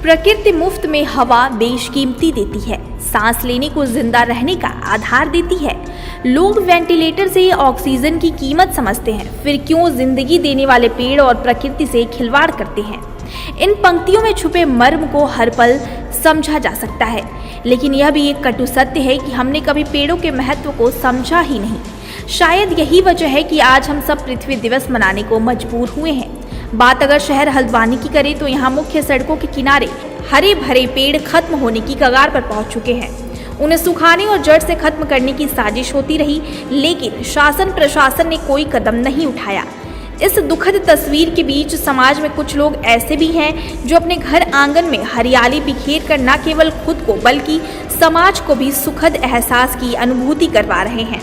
प्रकृति मुफ्त में हवा बेशकीमती देती है, सांस लेने को जिंदा रहने का आधार देती है। लोग वेंटिलेटर से ऑक्सीजन की कीमत समझते हैं, फिर क्यों जिंदगी देने वाले पेड़ और प्रकृति से खिलवाड़ करते हैं। इन पंक्तियों में छुपे मर्म को हर पल समझा जा सकता है, लेकिन यह भी एक कटु सत्य है कि हमने कभी पेड़ों के महत्व को समझा ही नहीं। शायद यही वजह है कि आज हम सब पृथ्वी दिवस मनाने को मजबूर हुए हैं। बात अगर शहर हल्द्वानी की करें तो यहाँ मुख्य सड़कों के किनारे हरे भरे पेड़ खत्म होने की कगार पर पहुंच चुके हैं। उन्हें सुखाने और जड़ से खत्म करने की साजिश होती रही, लेकिन शासन प्रशासन ने कोई कदम नहीं उठाया। इस दुखद तस्वीर के बीच समाज में कुछ लोग ऐसे भी हैं जो अपने घर आंगन में हरियाली बिखेर कर न केवल खुद को बल्कि समाज को भी सुखद एहसास की अनुभूति करवा रहे हैं।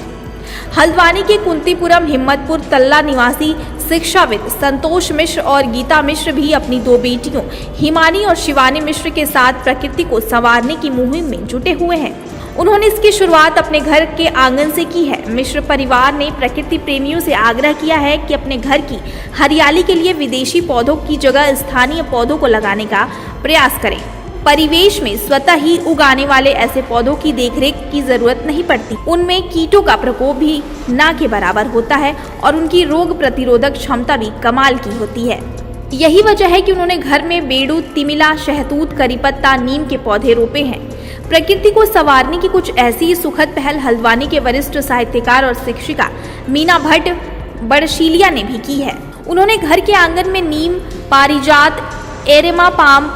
हल्द्वानी के कुंतीपुरम हिम्मतपुर तल्ला निवासी शिक्षाविद संतोष मिश्र और गीता मिश्र भी अपनी दो बेटियों हिमानी और शिवानी मिश्र के साथ प्रकृति को संवारने की मुहिम में जुटे हुए हैं। उन्होंने इसकी शुरुआत अपने घर के आंगन से की है। मिश्र परिवार ने प्रकृति प्रेमियों से आग्रह किया है कि अपने घर की हरियाली के लिए विदेशी पौधों की जगह स्थानीय पौधों को लगाने का प्रयास करें। परिवेश में स्वतः ही उगाने वाले ऐसे पौधों की देखरेख की जरूरत नहीं पड़ती। उनमें कीटों का प्रकोप भी ना के बराबर होता है और उनकी रोग प्रतिरोधक क्षमता भी कमाल की होती है। यही वजह है कि उन्होंने घर में बेडू, तिमिला, शहतूत, करी पत्ता, नीम के पौधे रोपे हैं। प्रकृति को संवारने की कुछ ऐसी ही सुखद पहल हल्द्वानी के वरिष्ठ साहित्यकार और शिक्षिका मीना भट्ट बड़शीलिया ने भी की है। उन्होंने घर के आंगन में नीम, पारिजात, एरेमा पाम,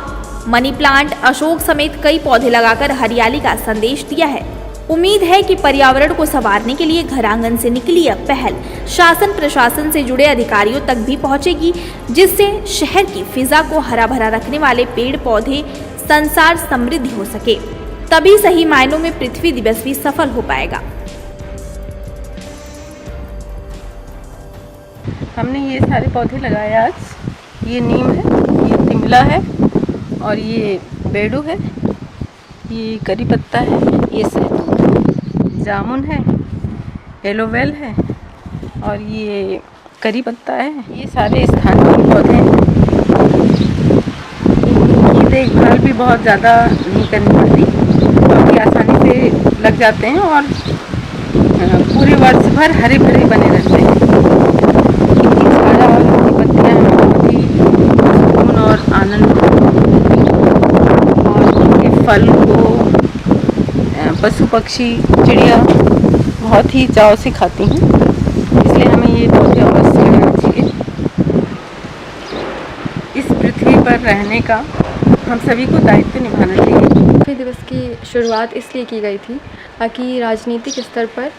मनी प्लांट, अशोक समेत कई पौधे लगाकर हरियाली का संदेश दिया है। उम्मीद है कि पर्यावरण को संवारने के लिए घर आंगन से निकली यह पहल शासन प्रशासन से जुड़े अधिकारियों तक भी पहुंचेगी, जिससे शहर की फिजा को हरा भरा रखने वाले पेड़ पौधे संसार समृद्धि हो सके। तभी सही मायनों में पृथ्वी दिवस भी सफल हो पाएगा। हमने ये सारे पौधे लगाए आज। ये नीम है, ये तिमला है और ये बेडू है, ये करी पत्ता है, ये सहतूत है, जामुन है, एलोवेल है और ये करी पत्ता है। ये सारे स्थानीय पौधे हैं। इनकी देखभाल भी बहुत ज़्यादा नहीं करनी पड़ती, काफ़ी आसानी से लग जाते हैं और पूरे वर्ष भर हरे भरे बने रहते हैं। इनकी छाया और इनकी पत्तियाँ बहुत ही सुकून और आनंद और इनके फल को पशु पक्षी चिड़िया बहुत ही चाव से खाती हैं, इसलिए हमें ये पौधे अवश्य लगाना चाहिए। इस पृथ्वी पर रहने का हम सभी को दायित्व निभाना चाहिए। पृथ्वी दिवस की शुरुआत इसलिए की गई थी ताकि राजनीतिक स्तर पर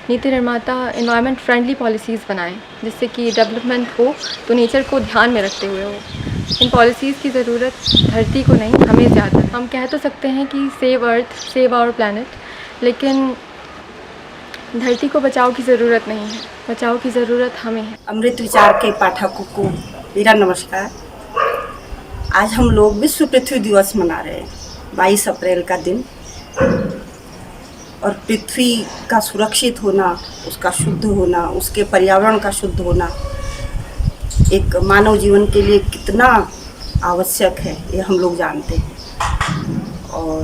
नीति निर्माता एनवायरनमेंट फ्रेंडली पॉलिसीज़ बनाएं, जिससे कि डेवलपमेंट हो तो नेचर को ध्यान में रखते हुए हो। इन पॉलिसीज़ की ज़रूरत धरती को नहीं, हमें ज़्यादा। हम कह तो सकते हैं कि save earth, save our planet, लेकिन धरती को बचाव की ज़रूरत नहीं है, बचाव की ज़रूरत हमें है। अमृत विचार के पाठकों को मेरा नमस्कार। आज हम लोग विश्व पृथ्वी दिवस मना रहे हैं, 22 अप्रैल का दिन। और पृथ्वी का सुरक्षित होना, उसका शुद्ध होना, उसके पर्यावरण का शुद्ध होना एक मानव जीवन के लिए कितना आवश्यक है, ये हम लोग जानते हैं। और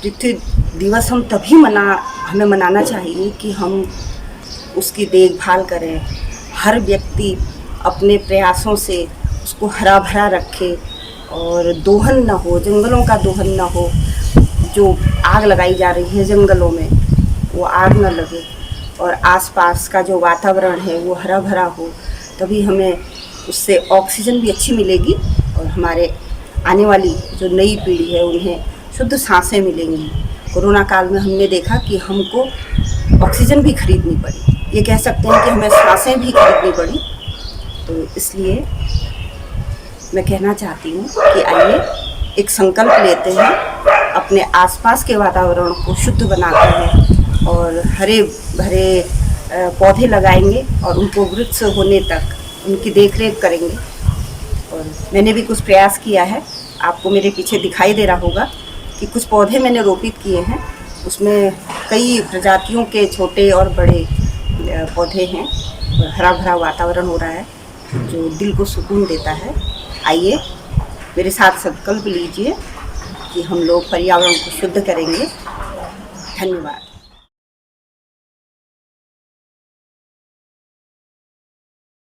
पृथ्वी दिवस हम तभी हमें मनाना चाहिए कि हम उसकी देखभाल करें। हर व्यक्ति अपने प्रयासों से उसको हरा भरा रखे और दोहन ना हो, जंगलों का दोहन ना हो। जो आग लगाई जा रही है जंगलों में, वो आग न लगे और आसपास का जो वातावरण है वो हरा भरा हो, तभी हमें उससे ऑक्सीजन भी अच्छी मिलेगी और हमारे आने वाली जो नई पीढ़ी है उन्हें शुद्ध सांसें मिलेंगी। कोरोना काल में हमने देखा कि हमको ऑक्सीजन भी खरीदनी पड़ी, ये कह सकते हैं कि हमें सांसें भी खरीदनी पड़ी। तो इसलिए मैं कहना चाहती हूँ कि आइए एक संकल्प लेते हैं, अपने आसपास के वातावरण को शुद्ध बनाते हैं और हरे भरे पौधे लगाएंगे और उनको वृक्ष होने तक उनकी देखरेख करेंगे। और मैंने भी कुछ प्रयास किया है, आपको मेरे पीछे दिखाई दे रहा होगा कि कुछ पौधे मैंने रोपित किए हैं। उसमें कई प्रजातियों के छोटे और बड़े पौधे हैं और हरा भरा वातावरण हो रहा है जो दिल को सुकून देता है। आइए मेरे साथ संकल्प लीजिए कि हम लोग पर्यावरण को शुद्ध करेंगे। धन्यवाद।